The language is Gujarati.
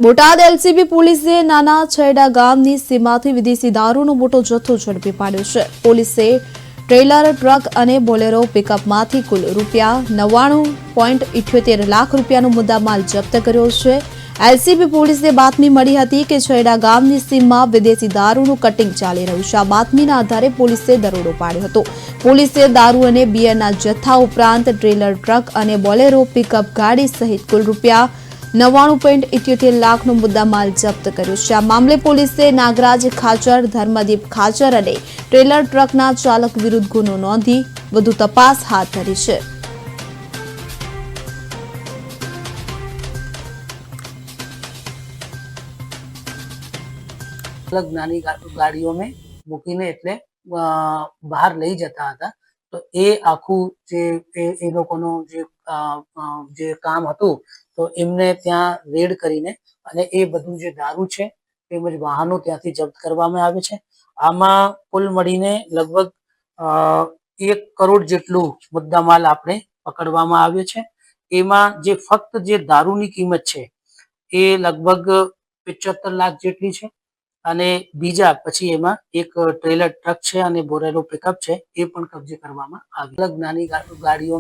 બોટાદ એલસીબી પોલીસે નાના છેડા ગામની સીમાથી વિદેશી દારૂનો મોટો જથ્થો ઝડપી પાડ્યો છે। પોલીસે ટ્રેલર, ટ્રક અને બોલેરો પિકઅપમાંથી કુલ ₹99.78 લાખ રૂપિયાનો મુદ્દામાલ જપ્ત કર્યો છે। એલસીબી પોલીસને બાતમી મળી હતી કે છેડા ગામની સીમમાં વિદેશી દારૂનું કટિંગ ચાલી રહ્યું છે। આ બાતમીના આધારે પોલીસે દરોડો પાડ્યો હતો। પોલીસે દારૂ અને બિયરના જથ્થા ઉપરાંત ટ્રેલર, ટ્રક અને બોલેરો પિકઅપ ગાડી સહિત કુલ ₹99.78 લાખનો મુદ્દામાલ જપ્ત કર્યો છે। આ મામલે પોલીસે નાગરાજ ખાચર, ધર્મદીપ ખાચર અને ટ્રેલર ટ્રકના ચાલક વિરુદ્ધ ગુનો નોંધી વધુ તપાસ હાથ ધરી છે। अलग नानी गाड़ियों में મૂકીને એટલે બહાર લઈ જતા હતા। તો એ આખું એ લોકોનું જે કામ હતું તો એમને ત્યાં રેડ કરીને અને એ બધું જે દારૂ છે તેમજ વાહનો ત્યાંથી જપ્ત કરવામાં આવે છે। આમાં કુલ મળીને લગભગ 1 કરોડ જેટલું મુદ્દામાલ આપણે પકડવામાં આવ્યો છે। એમાં જે ફક્ત જે દારૂની કિંમત છે એ લગભગ 75 લાખ જેટલી છે અને બીજા પછી એમાં એક ટ્રેલર ટ્રક છે અને બોલેરો પિકઅપ છે એ પણ કબજે કરવામાં આવી। અલગ નાની ગાડીઓ